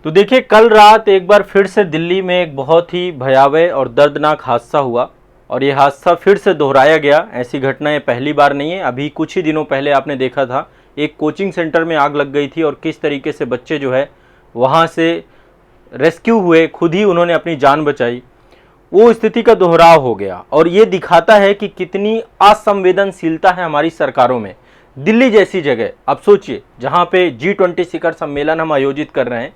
तो देखिए, कल रात एक बार फिर से दिल्ली में एक बहुत ही भयावह और दर्दनाक हादसा हुआ और ये हादसा फिर से दोहराया गया। ऐसी घटना ये पहली बार नहीं है। अभी कुछ ही दिनों पहले आपने देखा था एक कोचिंग सेंटर में आग लग गई थी और किस तरीके से बच्चे जो है वहाँ से रेस्क्यू हुए, खुद ही उन्होंने अपनी जान बचाई। वो स्थिति का दोहराव हो गया और ये दिखाता है कि कितनी असंवेदनशीलता है हमारी सरकारों में। दिल्ली जैसी जगह, आप सोचिए, जहाँ पे G20 शिखर सम्मेलन हम आयोजित कर रहे हैं,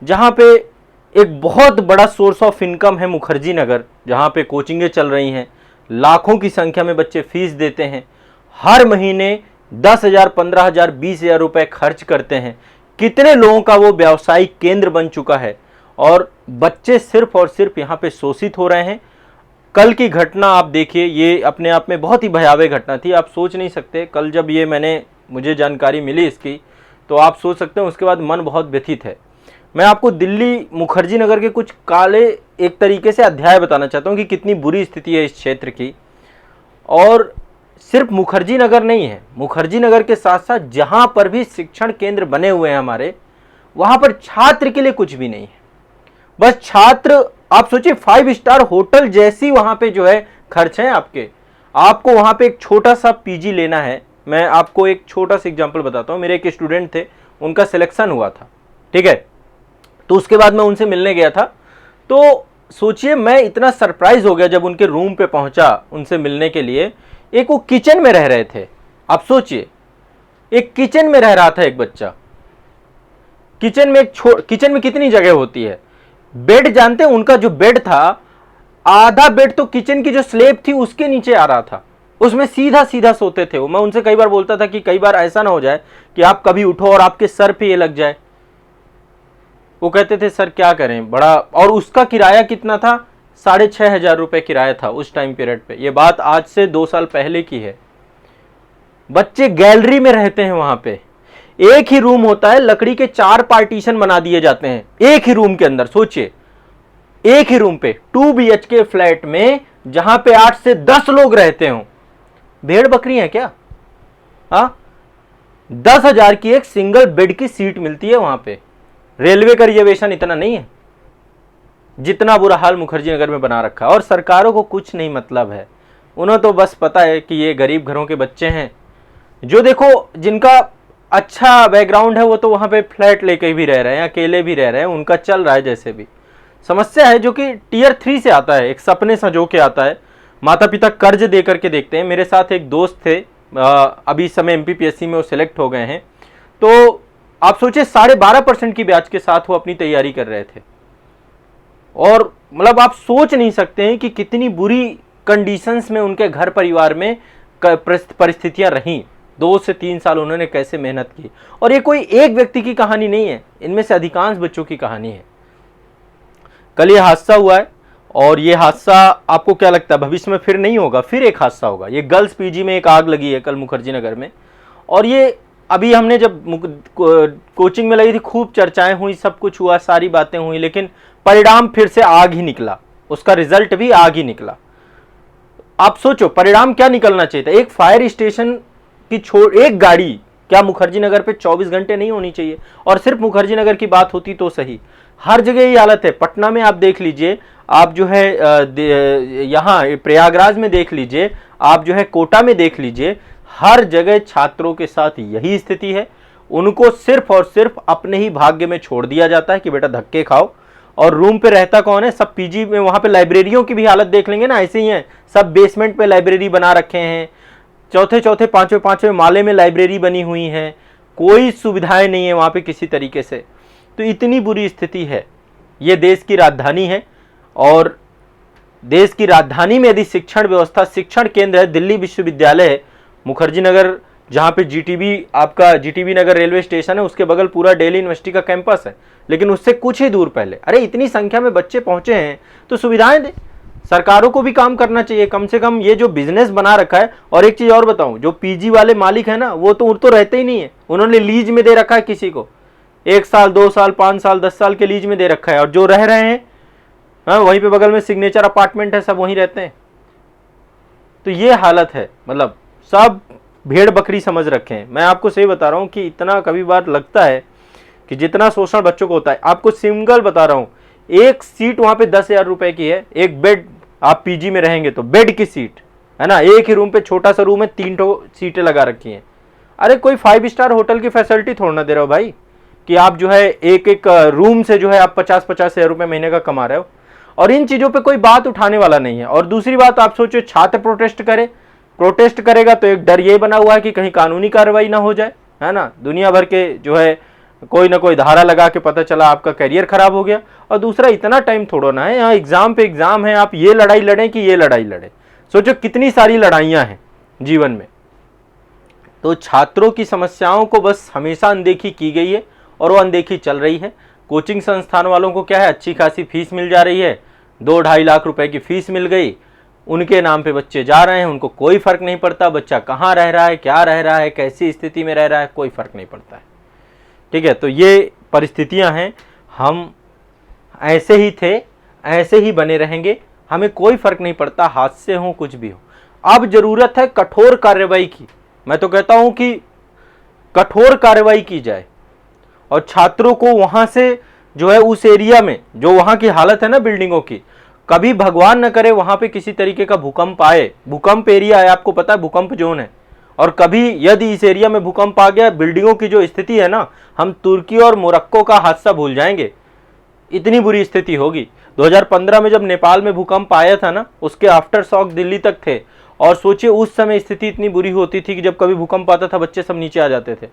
जहाँ पे एक बहुत बड़ा सोर्स ऑफ इनकम है मुखर्जी नगर, जहाँ पे कोचिंगें चल रही हैं, लाखों की संख्या में बच्चे फीस देते हैं, हर महीने 10,000, 15,000, 20,000 रुपए खर्च करते हैं। कितने लोगों का वो व्यावसायिक केंद्र बन चुका है और बच्चे सिर्फ और सिर्फ यहाँ पे शोषित हो रहे हैं। कल की घटना आप देखिए, ये अपने आप में बहुत ही भयावह घटना थी। आप सोच नहीं सकते, कल जब ये मुझे जानकारी मिली इसकी, तो आप सोच सकते हैं उसके बाद मन बहुत व्यथित है। मैं आपको दिल्ली मुखर्जी नगर के कुछ काले एक तरीके से अध्याय बताना चाहता हूँ कि कितनी बुरी स्थिति है इस क्षेत्र की। और सिर्फ मुखर्जी नगर नहीं है, मुखर्जी नगर के साथ साथ जहाँ पर भी शिक्षण केंद्र बने हुए हैं हमारे, वहाँ पर छात्र के लिए कुछ भी नहीं है। बस छात्र, आप सोचिए 5 स्टार होटल जैसी वहाँ पे जो है खर्च है आपके। आपको वहाँ पे एक छोटा सा पीजी लेना है। मैं आपको एक छोटा सा एग्जांपल बताता हूँ। मेरे एक स्टूडेंट थे, उनका सिलेक्शन हुआ था, ठीक है, तो उसके बाद मैं उनसे मिलने गया था। तो सोचिए, मैं इतना सरप्राइज हो गया जब उनके रूम पे पहुंचा उनसे मिलने के लिए। एक वो किचन में रह रहे थे। आप सोचिए, एक किचन में रह रहा था एक बच्चा। किचन में कितनी जगह होती है। बेड जानते हैं, उनका जो बेड था, आधा बेड तो किचन की जो स्लेब थी उसके नीचे आ रहा था, उसमें सीधा सीधा सोते थे वो। मैं उनसे कई बार बोलता था कि कई बार ऐसा ना हो जाए कि आप कभी उठो और आपके सर पे ये लग जाए। वो कहते थे सर क्या करें, बड़ा। और उसका किराया कितना था, 6,500 रुपए किराया था उस टाइम पीरियड पे। ये बात आज से 2 साल पहले की है। बच्चे गैलरी में रहते हैं वहां पे। एक ही रूम होता है, लकड़ी के 4 पार्टीशन बना दिए जाते हैं एक ही रूम के अंदर। सोचिए, एक ही रूम पे 2 BHK फ्लैट में, जहां पे 8 से 10 लोग रहते हो। भेड़ बकरी है क्या? 10,000 की एक सिंगल बेड की सीट मिलती है वहां पे। रेलवे का रिजर्वेशन इतना नहीं है जितना बुरा हाल मुखर्जी नगर में बना रखा है। और सरकारों को कुछ नहीं मतलब है, उन्हें तो बस पता है कि ये गरीब घरों के बच्चे हैं, जो देखो जिनका अच्छा बैकग्राउंड है वो तो वहाँ पे फ्लैट लेके भी रह रहे हैं, अकेले भी रह रहे हैं, उनका चल रहा है जैसे भी। समस्या है जो कि Tier 3 से आता है, एक सपने संजो के आता है। माता पिता कर्ज दे करके देखते हैं। मेरे साथ एक दोस्त थे, अभी इस समय MPPSC में वो सिलेक्ट हो गए हैं। तो आप सोचिए, 12.5% की ब्याज के साथ वो अपनी तैयारी कर रहे थे। और मतलब आप सोच नहीं सकते हैं कि कितनी बुरी कंडीशंस में उनके घर परिवार में परिस्थितियां रहीं। 2 से 3 साल उन्होंने कैसे मेहनत की। और ये कोई एक व्यक्ति की कहानी नहीं है, इनमें से अधिकांश बच्चों की कहानी है। कल ये हादसा हुआ है और ये हादसा आपको क्या लगता है भविष्य में फिर नहीं होगा? फिर एक हादसा होगा। ये गर्ल्स पीजी में एक आग लगी है कल मुखर्जी नगर में। और ये अभी हमने जब कोचिंग में लगी थी, खूब चर्चाएं हुई, सब कुछ हुआ, सारी बातें हुई, लेकिन परिणाम फिर से आग ही निकला। उसका रिजल्ट भी आग ही निकला। आप सोचो परिणाम क्या निकलना चाहिए था। एक फायर स्टेशन की एक गाड़ी क्या मुखर्जी नगर पे 24 घंटे नहीं होनी चाहिए? और सिर्फ मुखर्जी नगर की बात होती तो सही, हर जगह ये हालत है। पटना में आप देख लीजिए, आप जो है यहाँ प्रयागराज में देख लीजिए, आप जो है कोटा में देख लीजिए, हर जगह छात्रों के साथ यही स्थिति है। उनको सिर्फ और सिर्फ अपने ही भाग्य में छोड़ दिया जाता है कि बेटा धक्के खाओ। और रूम पे रहता कौन है? सब पीजी में। वहां पे लाइब्रेरियों की भी हालत देख लेंगे ना, ऐसे ही है। सब बेसमेंट पे लाइब्रेरी बना रखे हैं, चौथे पांचवें माले में लाइब्रेरी बनी हुई है। कोई सुविधाएं नहीं है वहां पे किसी तरीके से। तो इतनी बुरी स्थिति है। ये देश की राजधानी है और देश की राजधानी में यदि शिक्षण व्यवस्था, शिक्षण केंद्र है, दिल्ली विश्वविद्यालय है, मुखर्जी नगर जहाँ पे GTB नगर रेलवे स्टेशन है, उसके बगल पूरा दिल्ली यूनिवर्सिटी का कैंपस है। लेकिन उससे कुछ ही दूर पहले, अरे इतनी संख्या में बच्चे पहुंचे हैं तो सुविधाएं दे। सरकारों को भी काम करना चाहिए कम से कम। ये जो बिजनेस बना रखा है। और एक चीज और बताऊं, जो पीजी वाले मालिक है ना, वो तो रहते ही नहीं है। उन्होंने लीज में दे रखा है किसी को, 1 साल 2 साल 5 साल 10 साल के लीज में दे रखा है। और जो रह रहे हैं, हाँ, वहीं पे बगल में सिग्नेचर अपार्टमेंट है, सब वहीं रहते हैं। तो ये हालत है, मतलब सब भेड़ बकरी समझ रखे हैं। मैं आपको सही बता रहा हूं कि इतना कभी बार लगता है कि जितना शोषण बच्चों को होता है। आपको सिंगल बता रहा हूं, एक सीट वहां पे 10,000 रुपए की है, एक बेड, आप पीजी में रहेंगे तो बेड की सीट है ना, एक ही रूम पे, छोटा सा रूम है, 3 सीटें लगा रखी हैं। अरे कोई 5 स्टार होटल की फैसिलिटी थोड़ा ना दे रहे हो भाई, कि आप जो है एक एक रूम से जो है आप 50-50 हजार रुपए महीने का कमा रहे हो, और इन चीजों पे कोई बात उठाने वाला नहीं है। और दूसरी बात, आप सोचो छात्र प्रोटेस्ट करेगा तो एक डर ये बना हुआ है कि कहीं कानूनी कार्रवाई ना हो जाए, है ना, दुनिया भर के जो है कोई ना कोई धारा लगा के पता चला आपका करियर खराब हो गया। और दूसरा, इतना टाइम थोड़ा ना है, यहाँ एग्जाम पे एग्जाम है, आप ये लड़ाई लड़ें कि ये लड़ाई लड़े, सोचो कितनी सारी लड़ाइयां हैं जीवन में। तो छात्रों की समस्याओं को बस हमेशा अनदेखी की गई है और वो अनदेखी चल रही है। कोचिंग संस्थान वालों को क्या है, अच्छी खासी फीस मिल जा रही है, 2-2.5 लाख रुपए की फीस मिल गई, उनके नाम पे बच्चे जा रहे हैं, उनको कोई फर्क नहीं पड़ता बच्चा कहाँ रह रहा है, क्या रह रहा है, कैसी स्थिति में रह रहा है, कोई फर्क नहीं पड़ता है। ठीक है, तो ये परिस्थितियां हैं, हम ऐसे ही थे, ऐसे ही बने रहेंगे, हमें कोई फर्क नहीं पड़ता, हादसे हो कुछ भी हो। अब जरूरत है कठोर कार्रवाई की, मैं तो कहता हूं कि कठोर कार्रवाई की जाए और छात्रों को वहां से जो है उस एरिया में जो वहां की हालत है ना बिल्डिंगों की, कभी भगवान न करे वहां पे किसी तरीके का भूकंप आए, भूकंप एरिया है, आपको पता है भूकंप जोन है, और कभी यदि इस एरिया में भूकंप आ गया, बिल्डिंगों की जो स्थिति है ना, हम तुर्की और मोरक्को का हादसा भूल जाएंगे, इतनी बुरी स्थिति होगी। 2015 में जब नेपाल में भूकंप आया था ना, उसके आफ्टर शॉक दिल्ली तक थे, और सोचिए उस समय स्थिति इतनी बुरी होती थी कि जब कभी भूकंप आता था बच्चे सब नीचे आ जाते थे।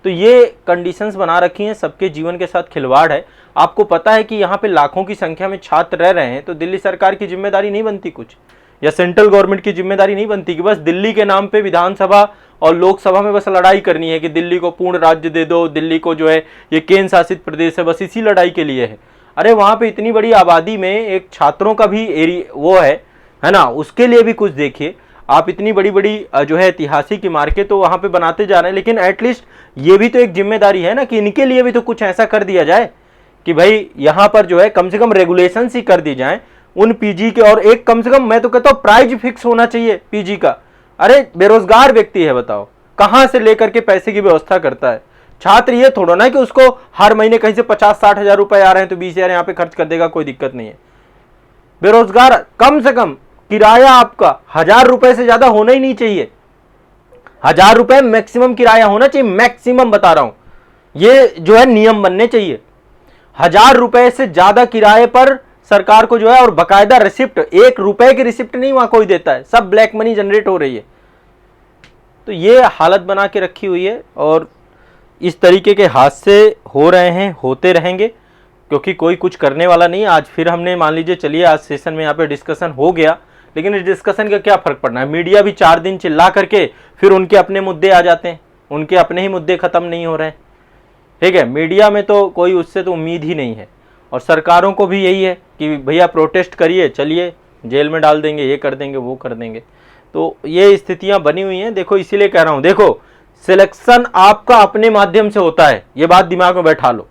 तो ये कंडीशंस बना रखी हैं, सबके जीवन के साथ खिलवाड़ है। आपको पता है कि यहाँ पे लाखों की संख्या में छात्र रह रहे हैं, तो दिल्ली सरकार की जिम्मेदारी नहीं बनती कुछ, या सेंट्रल गवर्नमेंट की जिम्मेदारी नहीं बनती कि बस दिल्ली के नाम पे विधानसभा और लोकसभा में बस लड़ाई करनी है कि दिल्ली को पूर्ण राज्य दे दो, दिल्ली को जो है ये केंद्र शासित प्रदेश है, बस इसी लड़ाई के लिए है। अरे वहाँ पे इतनी बड़ी आबादी में एक छात्रों का भी एरिया वो है ना, उसके लिए भी कुछ देखिए। आप इतनी बड़ी बड़ी जो है ऐतिहासिक इमारतें तो वहाँ पे बनाते जा रहे हैं, लेकिन एटलीस्ट ये भी तो एक जिम्मेदारी है ना कि इनके लिए भी तो कुछ ऐसा कर दिया जाए कि भाई यहाँ पर जो है कम से कम रेगुलेशन ही कर दी जाए उन पीजी के, और एक कम से कम मैं तो कहता हूँ प्राइज फिक्स होना चाहिए पीजी का। अरे बेरोजगार व्यक्ति है, बताओ कहाँ से लेकर के पैसे की व्यवस्था करता है छात्र, ये थोड़ा ना कि उसको हर महीने कहीं से 50-60 हजार रुपए आ रहे हैं तो 20 हजार यहाँ पे खर्च कर देगा, कोई दिक्कत नहीं है। बेरोजगार, कम से कम किराया आपका 1000 रुपए से ज्यादा होना ही नहीं चाहिए, 1000 रुपए मैक्सिमम किराया होना चाहिए, मैक्सिमम बता रहा हूं, ये जो है नियम बनने चाहिए। 1000 रुपए से ज्यादा किराए पर सरकार को जो है, और बकायदा रिसिप्ट, 1 रुपए की रिसिप्ट नहीं वहां कोई देता है, सब ब्लैक मनी जनरेट हो रही है। तो ये हालत बना के रखी हुई है, और इस तरीके के हादसे हो रहे हैं, होते रहेंगे, क्योंकि कोई कुछ करने वाला नहीं। आज फिर हमने मान लीजिए, चलिए आज सेशन में यहाँ पे डिस्कशन हो गया, लेकिन इस डिस्कशन का क्या फर्क पड़ना है, मीडिया भी 4 दिन चिल्ला करके फिर उनके अपने मुद्दे आ जाते हैं, उनके अपने ही मुद्दे खत्म नहीं हो रहे हैं। ठीक है, मीडिया में तो कोई उससे तो उम्मीद ही नहीं है, और सरकारों को भी यही है कि भैया प्रोटेस्ट करिए, चलिए जेल में डाल देंगे, ये कर देंगे, वो कर देंगे। तो ये स्थितियां बनी हुई हैं। देखो इसीलिए कह रहा हूं, देखो सिलेक्शन आपका अपने माध्यम से होता है, ये बात दिमाग में बैठा लो।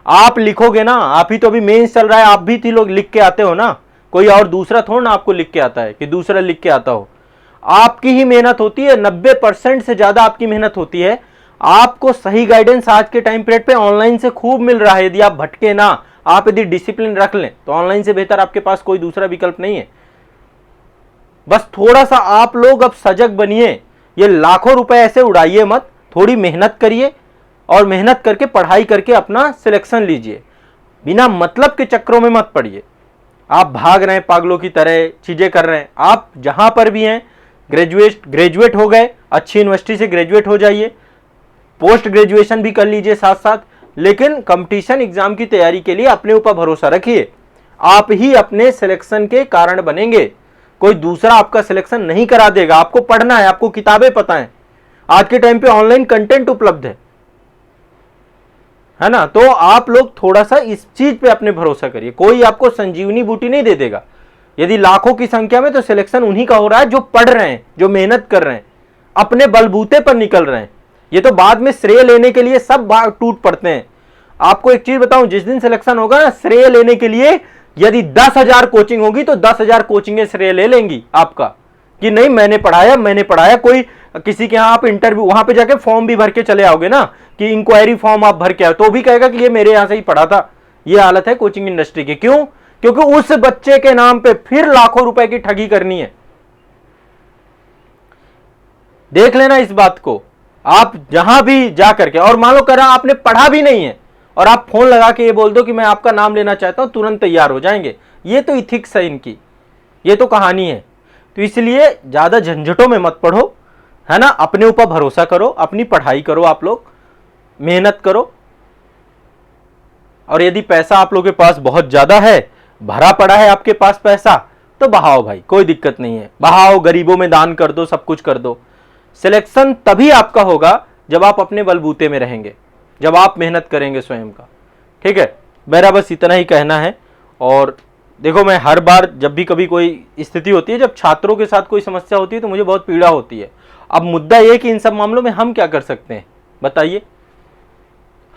आप लिखोगे ना, आप ही तो अभी मेंस चल रहा है, आप भी लोग लिख के आते हो ना, कोई और दूसरा थोड़ा ना आपको लिख के आता है कि दूसरा लिख के आता हो, आपकी ही मेहनत होती है, 90% से ज्यादा आपकी मेहनत होती है। आपको सही गाइडेंस आज के टाइम पीरियड पे ऑनलाइन से खूब मिल रहा है, यदि आप भटके ना, आप यदि डिसिप्लिन रख लें तो ऑनलाइन से बेहतर आपके पास कोई दूसरा विकल्प नहीं है। बस थोड़ा सा आप लोग अब सजग बनिए, ये लाखों रुपए ऐसे उड़ाइए मत, थोड़ी मेहनत करिए, और मेहनत करके पढ़ाई करके अपना सिलेक्शन लीजिए, बिना मतलब के चक्रों में मत पड़िए। आप भाग रहे हैं पागलों की तरह, चीजें कर रहे हैं। आप जहां पर भी हैं, ग्रेजुएट हो गए, अच्छी यूनिवर्सिटी से ग्रेजुएट हो जाइए, पोस्ट ग्रेजुएशन भी कर लीजिए साथ साथ, लेकिन कंपटीशन एग्जाम की तैयारी के लिए अपने ऊपर भरोसा रखिए। आप ही अपने सिलेक्शन के कारण बनेंगे, कोई दूसरा आपका सिलेक्शन नहीं करा देगा। आपको पढ़ना है, आपको किताबें पता है, आज के टाइम पे ऑनलाइन कंटेंट उपलब्ध है ना। तो आप लोग थोड़ा सा इस चीज पे अपने भरोसा करिए, कोई आपको संजीवनी बूटी नहीं दे देगा। यदि लाखों की संख्या में, तो सिलेक्शन उन्हीं का हो रहा है जो पढ़ रहे हैं, जो मेहनत कर रहे हैं, अपने बलबूते पर निकल रहे हैं। ये तो बाद में श्रेय लेने के लिए सब टूट पड़ते हैं। आपको एक चीज बताऊं, जिस दिन सिलेक्शन होगा ना, श्रेय लेने के लिए यदि 10,000 कोचिंग होगी तो 10,000 कोचिंगें श्रेय ले लेंगी आपका, कि नहीं मैंने पढ़ाया। कोई किसी के यहाँ आप इंटरव्यू, वहां पे जाके फॉर्म भी भर के चले आओगे ना, कि इंक्वायरी फॉर्म आप भर के आओ, तो भी कहेगा कि ये मेरे यहां से ही पढ़ा था। ये हालत है कोचिंग इंडस्ट्री की। क्यों? क्योंकि उस बच्चे के नाम पे फिर लाखों रुपए की ठगी करनी है। देख लेना इस बात को। आप जहां भी जा करके, और मान लो कह रहा आपने पढ़ा भी नहीं है और आप फोन लगा के ये बोल दो कि मैं आपका नाम लेना चाहता हूं, तुरंत तैयार हो जाएंगे। ये तो इथिक्स है इनकी, ये तो कहानी है। तो इसलिए ज्यादा झंझटों में मत पढ़ो, है ना। अपने ऊपर भरोसा करो, अपनी पढ़ाई करो, आप लोग मेहनत करो। और यदि पैसा आप लोगों के पास बहुत ज्यादा है, भरा पड़ा है आपके पास पैसा, तो बहाओ भाई, कोई दिक्कत नहीं है। बहाओ, गरीबों में दान कर दो, सब कुछ कर दो। सिलेक्शन तभी आपका होगा जब आप अपने बलबूते में रहेंगे, जब आप मेहनत करेंगे स्वयं का। ठीक है, मेरा बस इतना ही कहना है। और देखो, मैं हर बार जब भी कभी कोई स्थिति होती है, जब छात्रों के साथ कोई समस्या होती है, तो मुझे बहुत पीड़ा होती है। अब मुद्दा यह कि इन सब मामलों में हम क्या कर सकते हैं, बताइए,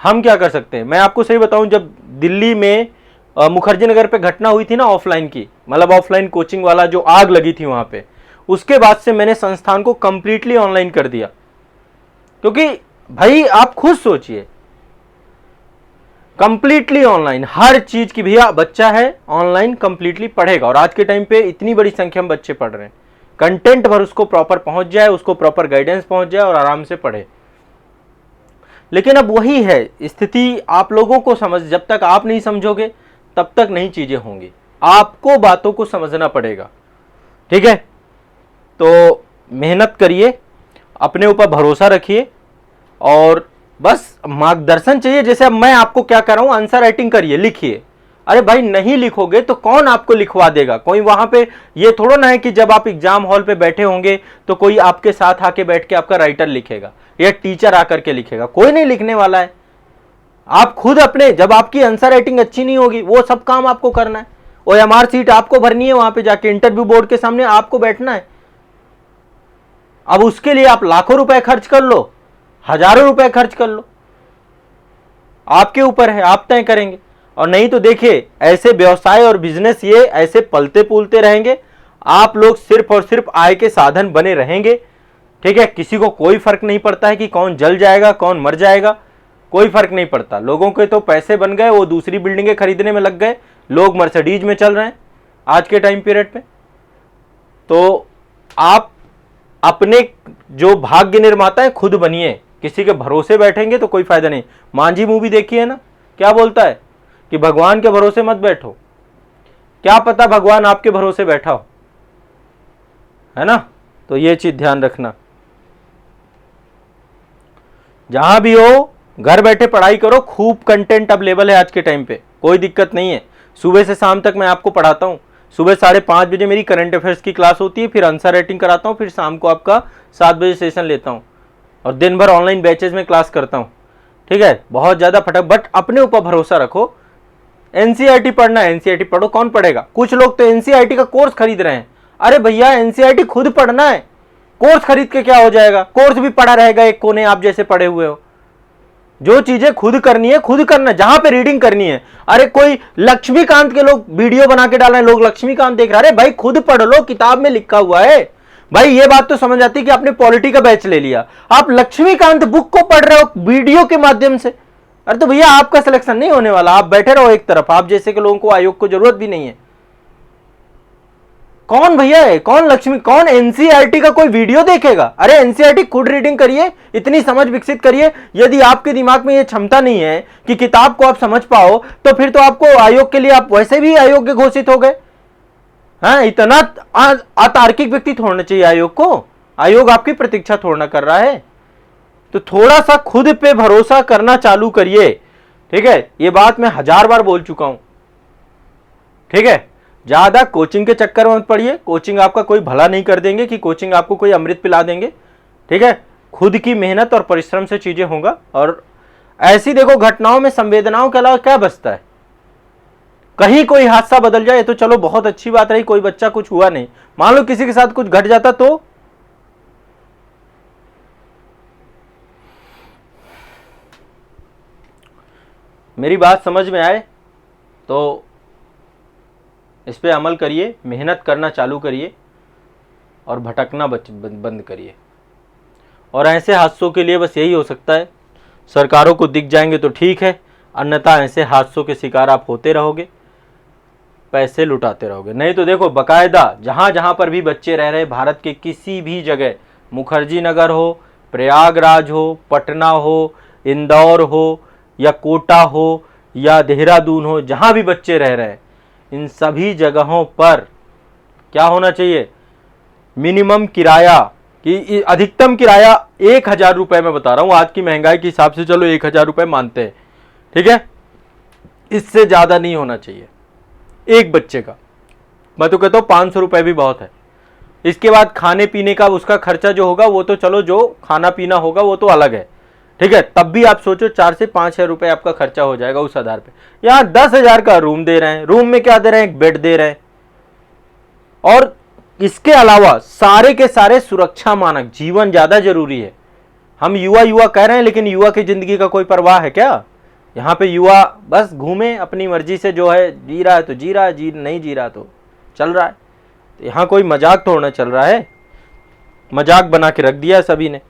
हम क्या कर सकते हैं। मैं आपको सही बताऊं, जब दिल्ली में मुखर्जी नगर पे घटना हुई थी ना, ऑफलाइन की, मतलब ऑफलाइन कोचिंग वाला जो आग लगी थी वहां पे, उसके बाद से मैंने संस्थान को कंप्लीटली ऑनलाइन कर दिया। क्योंकि भाई आप खुद सोचिए, कंप्लीटली ऑनलाइन हर चीज की। भैया बच्चा है, ऑनलाइन कंप्लीटली पढ़ेगा। और आज के टाइम पे इतनी बड़ी संख्या में बच्चे पढ़ रहे हैं, कंटेंट भर उसको प्रॉपर पहुंच जाए, उसको प्रॉपर गाइडेंस पहुंच जाए और आराम से पढ़े। लेकिन अब वही है स्थिति, आप लोगों को समझ, जब तक आप नहीं समझोगे तब तक नहीं चीजें होंगी। आपको बातों को समझना पड़ेगा। ठीक है, तो मेहनत करिए, अपने ऊपर भरोसा रखिए, और बस मार्गदर्शन चाहिए। जैसे अब मैं आपको क्या कर रहा हूं, आंसर राइटिंग करिए, लिखिए। अरे भाई नहीं लिखोगे तो कौन आपको लिखवा देगा? कोई वहां पे ये थोड़ा ना है कि जब आप एग्जाम हॉल पे बैठे होंगे तो कोई आपके साथ आके बैठ के आपका राइटर लिखेगा या टीचर आकर के लिखेगा। कोई नहीं लिखने वाला है। आप खुद अपने, जब आपकी आंसर राइटिंग अच्छी नहीं होगी, वो सब काम आपको करना है। OMR सीट आपको भरनी है, वहां पे जाके इंटरव्यू बोर्ड के सामने आपको बैठना है। अब उसके लिए आप लाखों रुपए खर्च कर लो, हजारों रुपए खर्च कर लो, आपके ऊपर है, आप तय करेंगे। और नहीं तो देखिए, ऐसे व्यवसाय और बिजनेस ये ऐसे पलते पुलते रहेंगे, आप लोग सिर्फ और सिर्फ आय के साधन बने रहेंगे। ठीक है, किसी को कोई फर्क नहीं पड़ता है कि कौन जल जाएगा कौन मर जाएगा, कोई फर्क नहीं पड़ता। लोगों के तो पैसे बन गए, वो दूसरी बिल्डिंगें खरीदने में लग गए, लोग मर्सिडीज में चल रहे हैं आज के टाइम पीरियड पे। तो आप अपने जो भाग्य निर्माता है खुद बनिए, किसी के भरोसे बैठेंगे तो कोई फायदा नहीं। मांझी मूवी देखी है ना, क्या बोलता है कि भगवान के भरोसे मत बैठो, क्या पता भगवान आपके भरोसे बैठा हो, है ना। तो ये चीज ध्यान रखना, जहां भी हो घर बैठे पढ़ाई करो। खूब कंटेंट अवेलेबल है आज के टाइम पे, कोई दिक्कत नहीं है। सुबह से शाम तक मैं आपको पढ़ाता हूं। सुबह 5:30 बजे मेरी करंट अफेयर्स की क्लास होती है, फिर आंसर राइटिंग कराता हूं, फिर शाम को आपका 7 बजे सेशन लेता हूं, और दिन भर ऑनलाइन बैचेज में क्लास करता हूं। ठीक है, बहुत ज्यादा फटक, बट अपने ऊपर भरोसा रखो। एनसीईआरटी पढ़ना है, एनसीईआरटी पढ़ो। कौन पढ़ेगा? कुछ लोग तो एनसीईआरटी का कोर्स खरीद रहे हैं। अरे भैया, एनसीईआरटी खुद पढ़ना है, कोर्स खरीद के क्या हो जाएगा? कोर्स भी पढ़ा रहेगा एक कोने, आप जैसे पढ़े हुए हो। जो चीजें खुद करनी है खुद करना, जहां पे रीडिंग करनी है। अरे कोई लक्ष्मीकांत के लोग वीडियो बना के डाल रहे हैं, लोग लक्ष्मीकांत देख रहे हैं। अरे भाई खुद पढ़ लो, किताब में लिखा हुआ है। भाई ये बात तो समझ आती है कि आपने पॉलिटी का बैच ले लिया, आप लक्ष्मीकांत बुक को पढ़ रहे हो वीडियो के माध्यम से। अरे तो भैया आपका सिलेक्शन नहीं होने वाला, आप बैठे रहो एक तरफ। आप जैसे के लोगों को आयोग को जरूरत भी नहीं है। कौन भैया है, कौन लक्ष्मी, कौन एनसीईआरटी का कोई वीडियो देखेगा? अरे एनसीईआरटी खुद रीडिंग करिए, इतनी समझ विकसित करिए। यदि आपके दिमाग में यह क्षमता नहीं है कि किताब को आप समझ पाओ, तो फिर तो आपको आयोग के लिए, आप वैसे भी अयोग्य घोषित हो गए। हाँ, इतना अतार्किक व्यक्ति छोड़ना चाहिए आयोग को। आयोग आपकी प्रतीक्षा थोड़ा कर रहा है। तो थोड़ा सा खुद पे भरोसा करना चालू करिए। ठीक है, ये बात मैं 1000 बार बोल चुका हूं। ठीक है, ज्यादा कोचिंग के चक्कर में मत पड़िए। कोचिंग आपका कोई भला नहीं कर देंगे कि कोचिंग आपको कोई अमृत पिला देंगे। ठीक है, खुद की मेहनत और परिश्रम से चीजें होगा। और ऐसी देखो घटनाओं में संवेदनाओं के अलावा क्या बचता है? कहीं कोई हादसा बदल जाए तो चलो बहुत अच्छी बात रही, कोई बच्चा कुछ हुआ नहीं। मान लो किसी के साथ कुछ घट जाता तो मेरी बात समझ में आए तो इस पे अमल करिए, मेहनत करना चालू करिए और भटकना बंद करिए। और ऐसे हादसों के लिए बस यही हो सकता है, सरकारों को दिख जाएंगे तो ठीक है, अन्यथा ऐसे हादसों के शिकार आप होते रहोगे, पैसे लुटाते रहोगे। नहीं तो देखो बकायदा जहाँ जहाँ पर भी बच्चे रह रहे, भारत के किसी भी जगह, मुखर्जी नगर हो, प्रयागराज हो, पटना हो, इंदौर हो, या कोटा हो, या देहरादून हो, जहाँ भी बच्चे रह रहे हैं, इन सभी जगहों पर क्या होना चाहिए, मिनिमम किराया कि अधिकतम किराया 1,000 रुपए में बता रहा हूँ, आज की महंगाई के हिसाब से चलो 1,000 रुपए मानते हैं, ठीक है, इससे ज़्यादा नहीं होना चाहिए एक बच्चे का। मैं तो कहता हूँ 500 रुपए भी बहुत है। इसके बाद खाने पीने का उसका खर्चा जो होगा वो तो चलो, जो खाना पीना होगा वो तो अलग है, ठीक है, तब भी आप सोचो 4 से 5,000 रुपए आपका खर्चा हो जाएगा उस आधार पे। यहाँ 10,000 का रूम दे रहे हैं, रूम में क्या दे रहे हैं, एक बेड दे रहे हैं, और इसके अलावा सारे के सारे सुरक्षा मानक। जीवन ज्यादा जरूरी है। हम युवा युवा कह रहे हैं, लेकिन युवा की जिंदगी का कोई परवाह है क्या? यहाँ पे युवा बस घूमे अपनी मर्जी से, जो है जी रहा है तो जी रहा है, जी नहीं जी रहा तो चल रहा है। तो यहाँ कोई मजाक थोड़ा ना चल रहा है, मजाक बना के रख दिया सभी ने।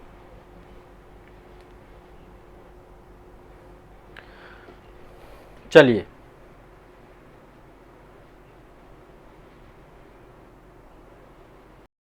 चलिए